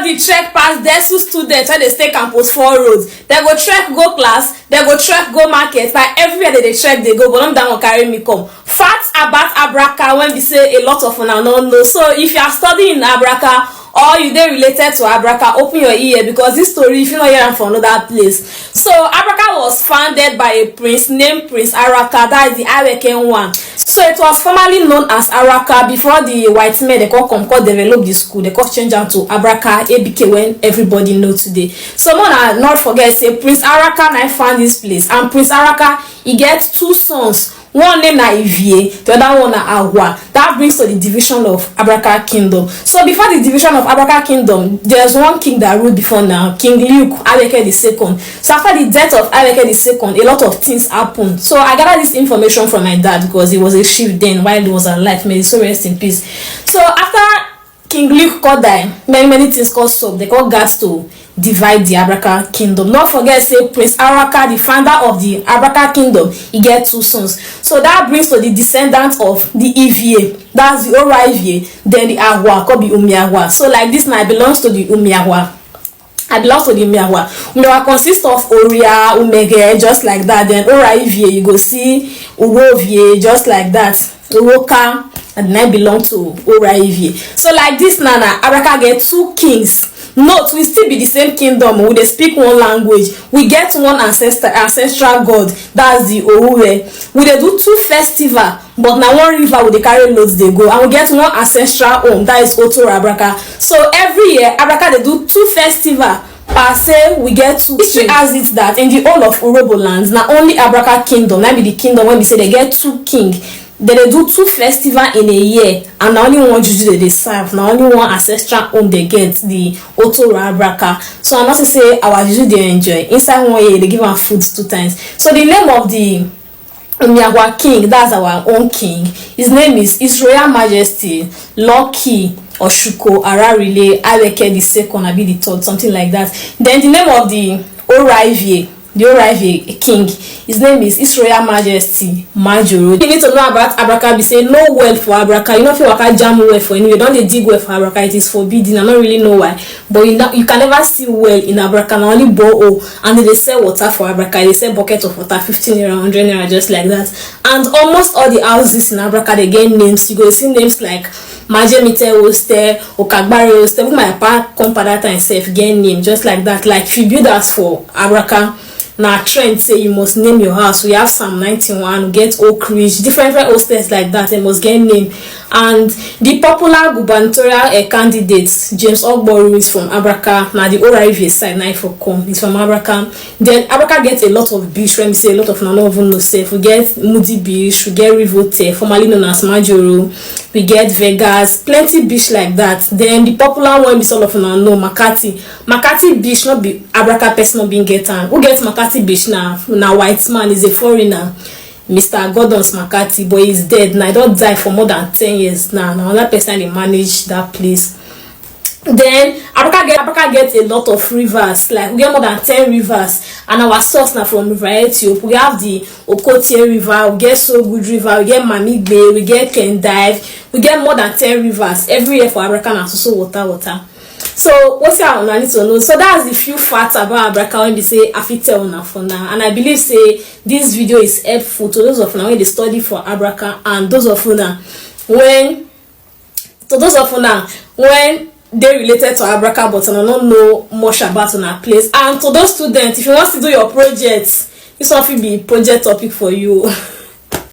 the trek pass desu students when they stay campus 4 roads. They go trek go class, they go trek go market. Like everywhere they trek they go, but not that one carry me come. Facts about Abraka when we say a lot of una no know. So if you are studying in Abraka or you dey related to Abraka, open your ear because this story if you not hear am from another place. So Abraka was founded by a prince named Prince Abraka. That is the Aweken one. So it was formerly known as Abraka before the white men they come develop the school. They come change am to Abraka ABK when everybody know today. So not forget say Prince Abraka na found this place, and Prince Abraka he gets 2 sons. One name na Ivie, the other one na Agwa. That brings to the division of Abraka kingdom. So before the division of Abraka kingdom, there's one king that ruled before now, King Luke Abeke II. So after the death of Abeke II, a lot of things happened. So I gathered this information from my dad because he was a chief then while he was alive. May he so rest in peace. So after King Luke died, many things got stopped. They got guards to divide the Abraka kingdom. Not forget say Prince Abraka, the founder of the Abraka kingdom, he get 2 sons. So that brings to the descendants of the Ivie, that's the Ora Ivie, then the Agwa could be Umiagwa. So like this now belongs to the Umiagwa. I belong to the Umiagwa. Umiagwa consists of Oria, Umege, just like that. Then Ora Ivie, you go see Urovie, just like that. Uroka, and then I belong to Ora Ivie. So like this now, Abraka get 2 kings. Note, we still be the same kingdom. We dey speak one language. We get one ancestral god. That's the Oure. We dey do 2 festival, but now one river we dey carry loads they go. And we get one ancestral home. That is Oto Abraka. So every year, Abraka they do 2 festival. Per se, we get 2. History has it that in the whole of Urhobo lands, now only Abraka kingdom, that be the kingdom when we say they get 2 kings. They do 2 festivals in a year, and now only one juju they serve. Now only one ancestral home they get, the Oto Abraka. So I'm not to say our juju they enjoy. Inside 1 year they give them food 2 times. So the name of the Umiagwa king, that's our own king. His name is His Royal Majesty Lucky Oshuko Ararile Aweke II, I be the 3rd, something like that. Then the name of the Orivie, the Orivie king, his name is His Royal Majesty Majoro. You need to know about Abraka. Be say no well for Abraka. You know if you work jam well for anyway, don't they dig well for Abraka? It is forbidden. I don't really know why, but you can never see well in Abraka. Now only borehole, and they sell water for Abraka. They sell bucket of water, 15 naira, 100 naira, just like that. And almost all the houses in Abraka they get names. You go see names like Majemite Oste, Okagbari Oste. Even my papa come that time self get name just like that. Like if you build house for Abraka, now trend say you must name your house. We have Psalm 91, get Oak Ridge, different hostels like that. They must get name. And the popular gubernatorial candidates, James Ogboru is from Abraka. Now the Orivie side, now for come is from Abraka. Then Abraka gets a lot of beach. When we say a lot of no even no safe. We get Moody Beach, we get Rivote, formerly known as Majoro. We get Vegas, plenty beach like that. Then the popular one is all of no Makati. Makati Beach not be Abraka person not being get on. Who gets Makati Beach now? Now white man is a foreigner. Mr. Gordon's Makati, but he's dead now. He don't die for more than 10 years now. Now another person they manage that place. Then Abraka gets a lot of rivers. Like we get more than 10 rivers, and our source now from River Ethiopia. We have the Okotie River, we get So Good River, we get Mamigbe, we get Kendive, we get more than 10 rivers every year for Abraka and also water. So what's your I need to know? So that's the few facts about Abraka when they say Afite una for now. And I believe say this video is helpful to those of now when they study for Abraka, and those of una when they related to Abraka but I don't know much about una place. And to those students, if you want to do your project, this one will be project topic for you.